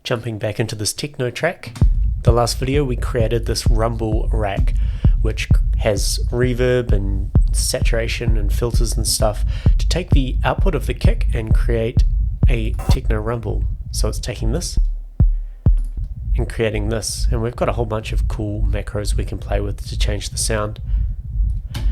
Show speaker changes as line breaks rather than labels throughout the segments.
jumping back into this techno track. The last video we created this rumble rack which has reverb and saturation and filters and stuff to take the output of the kick and create a techno rumble. So it's taking this and creating this, and we've got a whole bunch of cool macros we can play with to change the sound.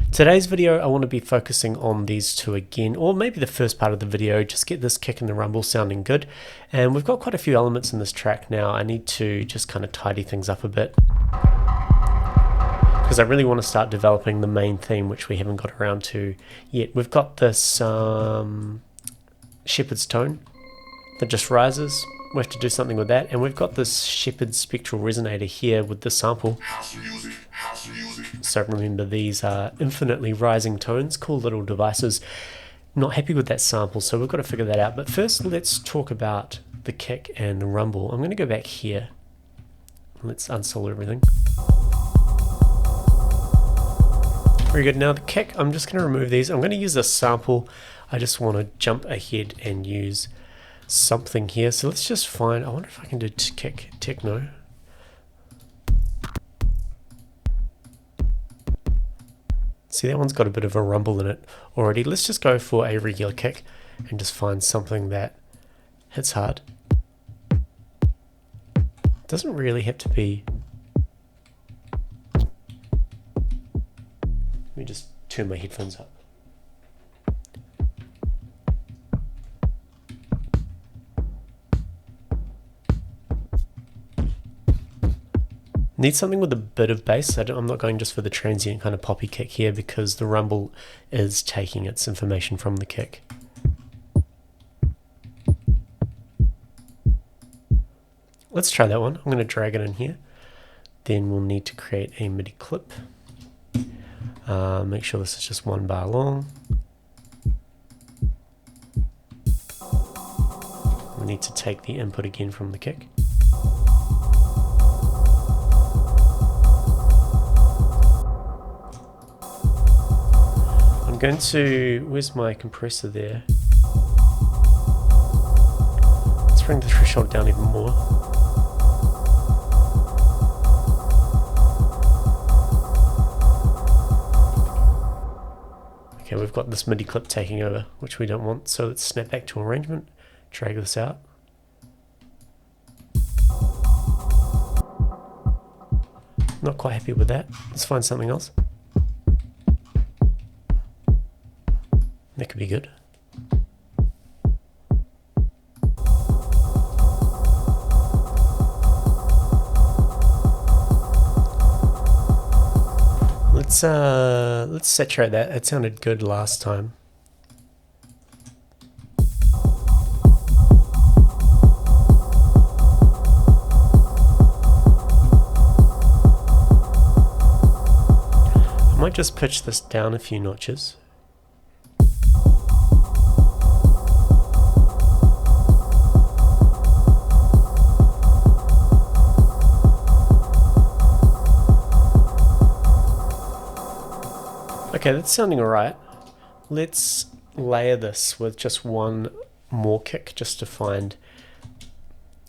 Today's video I want to be focusing on these two again, or maybe the first part of the video, just get this kick and the rumble sounding good. And we've got quite a few elements in this track now. I need to just kind of tidy things up a bit, because I really want to start developing the main theme, which we haven't got around to yet. We've got this shepherd's tone that just rises. We have to do something with that, and we've got this shepherd spectral resonator here with the sample. So remember, these are infinitely rising tones, cool little devices. Not happy with that sample, so we've got to figure that out. But first let's talk about the kick and the rumble. I'm going to go back here. Let's unsolo everything. Very good. Now the kick, I'm just going to remove these. I'm going to use a sample. I just want to jump ahead and use something here. So let's just find, I wonder if I can do kick techno. See, that one's got a bit of a rumble in it already. Let's just go for a regular kick and just find something that hits hard. Doesn't really have to be. Let me just turn my headphones up. Need something with a bit of bass. I'm not going just for the transient kind of poppy kick here, because the rumble is taking its information from the kick. Let's try that one. I'm going to drag it in here. Then we'll need to create a MIDI clip. Make sure this is just 1 bar long. We need to take the input again from the kick. I'm going to, where's my compressor there? Let's bring the threshold down even more. Okay, we've got this MIDI clip taking over, which we don't want, so let's snap back to arrangement, drag this out. Not quite happy with that. Let's find something else. That could be good. Let's saturate that. It sounded good last time. I might just pitch this down a few notches. Okay, that's sounding alright. Let's layer this with just one more kick, just to find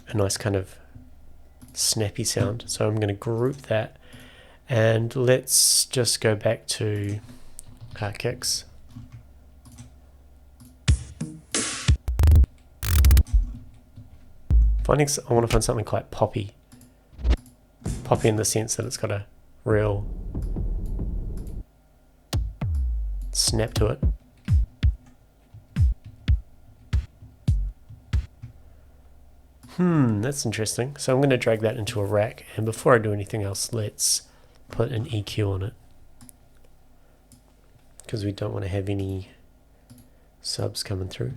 a nice kind of snappy sound. So I'm going to group that, and let's just go back to kicks. I want to find something quite poppy. Poppy in the sense that it's got a real snap to it. That's interesting. So I'm going to drag that into a rack, and before I do anything else, let's put an EQ on it, because we don't want to have any subs coming through.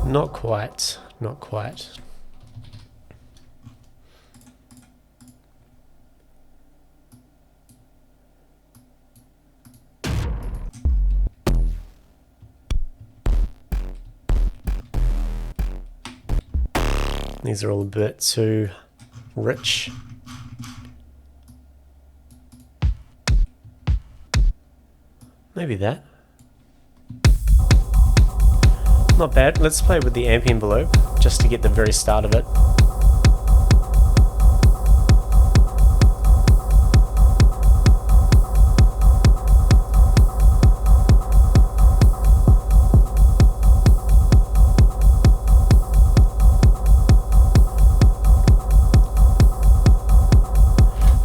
Not quite, not quite. These are all a bit too rich. Maybe that. not bad. Let's play with the amp envelope just to get the very start of it.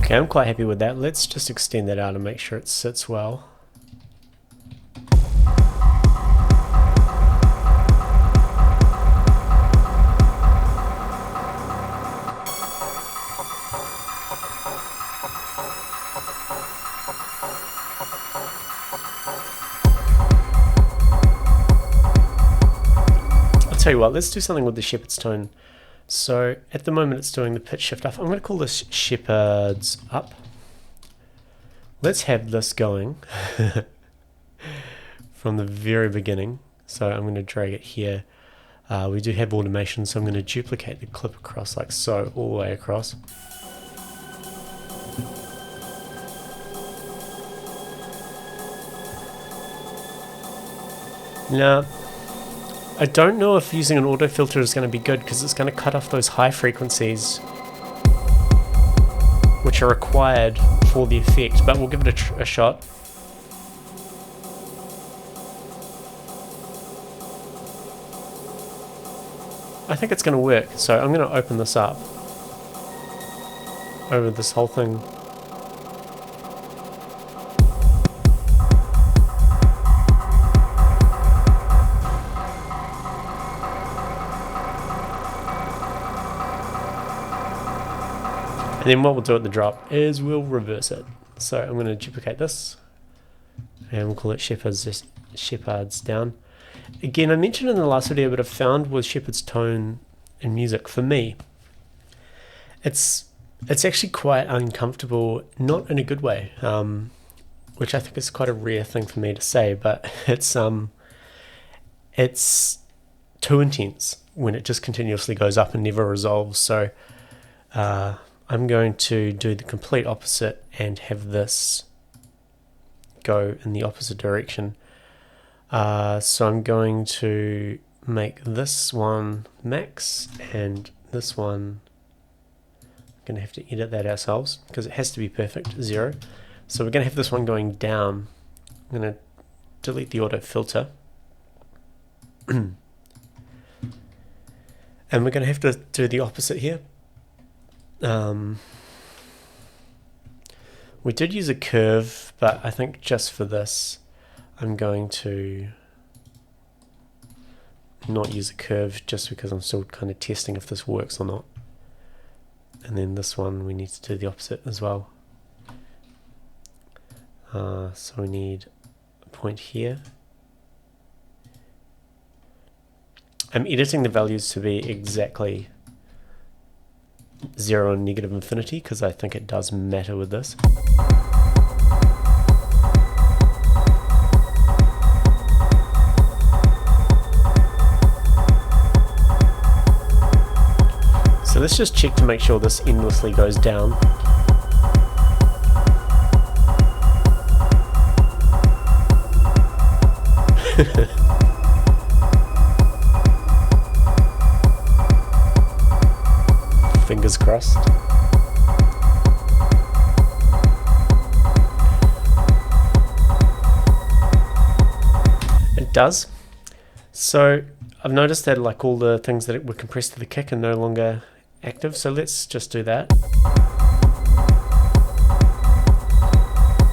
Okay, I'm quite happy with that. Let's just extend that out and make sure it sits well. I'll tell you what, let's do something with the shepherd's tone. So at the moment it's doing the pitch shift up. I'm going to call this shepherd's up. Let's have this going from the very beginning. So I'm going to drag it here. We do have automation, so I'm going to duplicate the clip across like so, all the way across. Now, I don't know if using an auto filter is going to be good because it's going to cut off those high frequencies which are required for the effect, but we'll give it a shot. I think it's going to work, so I'm going to open this up over this whole thing. And then what we'll do at the drop is we'll reverse it. So I'm going to duplicate this and we'll call it Shepherd's down. Again, I mentioned in the last video, but I've found with shepherd's tone in music, for me, it's actually quite uncomfortable, not in a good way, which I think is quite a rare thing for me to say, but it's too intense when it just continuously goes up and never resolves. So I'm going to do the complete opposite and have this go in the opposite direction. So I'm going to make this one max and this one, I'm going to have to edit that ourselves because it has to be perfect, 0. So we're going to have this one going down. I'm going to delete the auto filter. And we're going to have to do the opposite here. We did use a curve, but I think just for this I'm going to not use a curve just because I'm still kind of testing if this works or not. And then this one we need to do the opposite as well. So we need a point here. I'm editing the values to be exactly 0 and negative infinity because I think it does matter with this. So let's just check to make sure this endlessly goes down. Fingers crossed. It does. So I've noticed that like all the things that were compressed to the kick are no longer active, so let's just do that.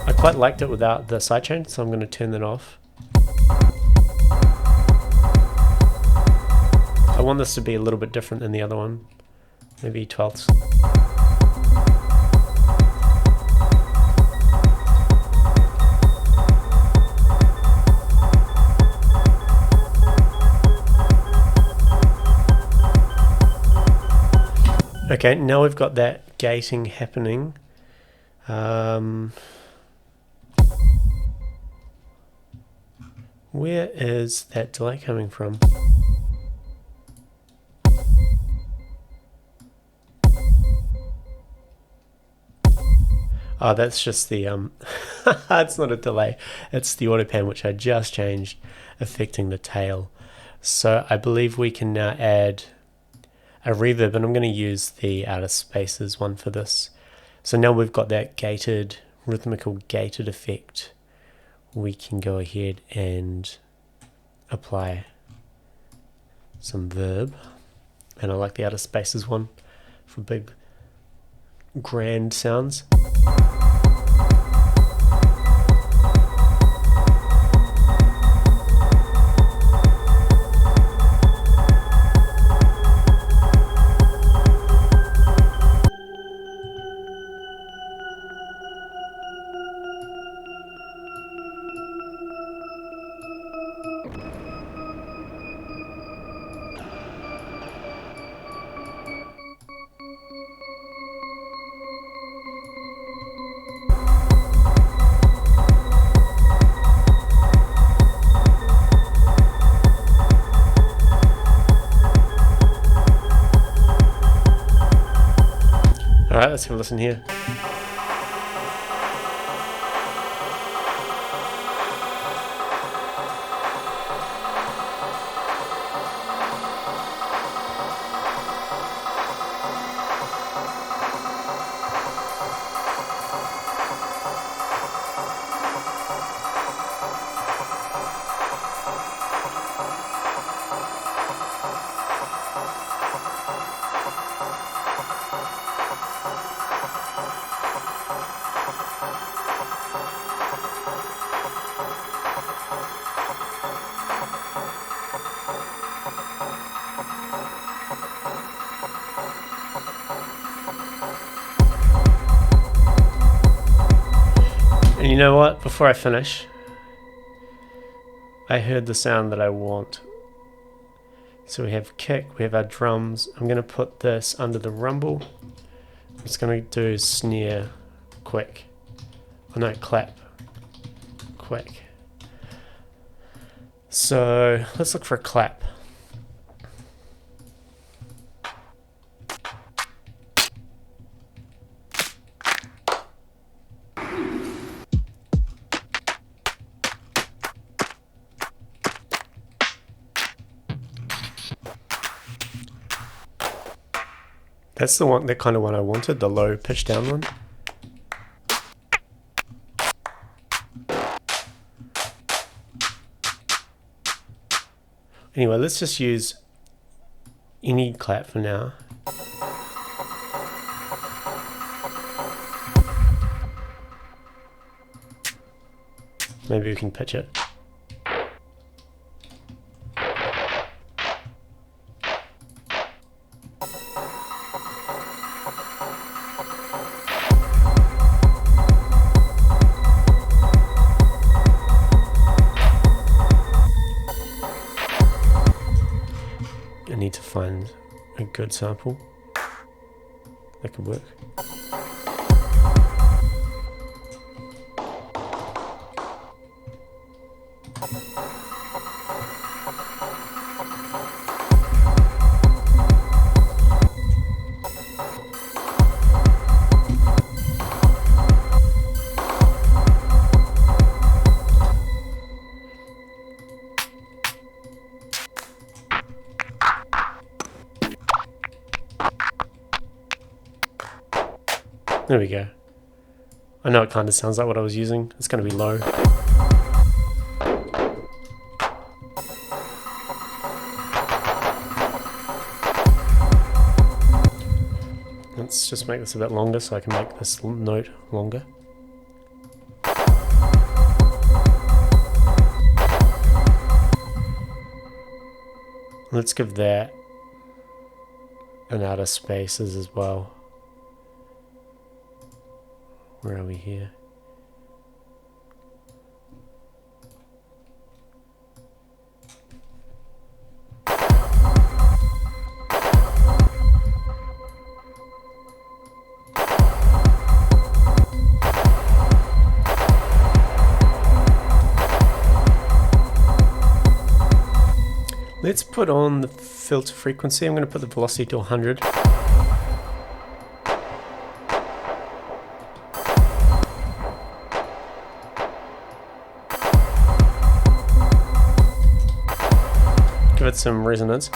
I quite liked it without the sidechain, so I'm going to turn that off. I want this to be a little bit different than the other one, maybe 12ths. Okay, now we've got that gating happening. Where is that delay coming from? Oh, that's just the it's not a delay, it's the auto pan which I just changed, affecting the tail. So I believe we can now add a reverb, and I'm going to use the outer spaces one for this. So now we've got that gated, rhythmical gated effect. We can go ahead and apply some verb, and I like the outer spaces one for big grand sounds. Alright, let's have a listen here. And you know what? Before I finish, I heard the sound that I want. So we have kick, we have our drums. I'm going to put this under the rumble. I'm just going to do snare quick. Oh no, clap quick. So let's look for a clap. That's the one, that kind of one I wanted, the low pitch down one. Anyway, let's just use any clap for now. Maybe we can pitch it. I need to find a good sample that could work. There we go. I know it kind of sounds like what I was using. It's going to be low. Let's just make this a bit longer so I can make this note longer. Let's give that an outer spaces as well. Where are we here? Let's put on the filter frequency. I'm going to put the velocity to 100. Give it got some resonance.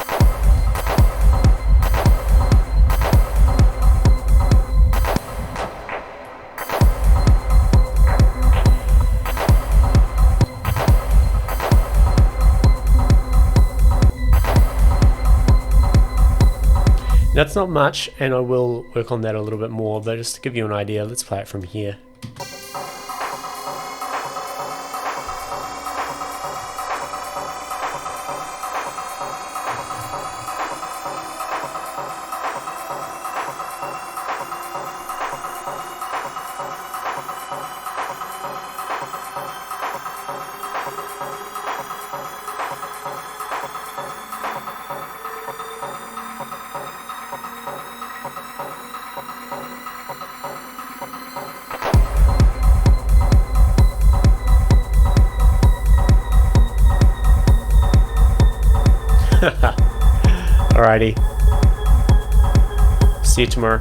That's not much, and I will work on that a little bit more, but just to give you an idea, let's play it from here. Alrighty. See you tomorrow.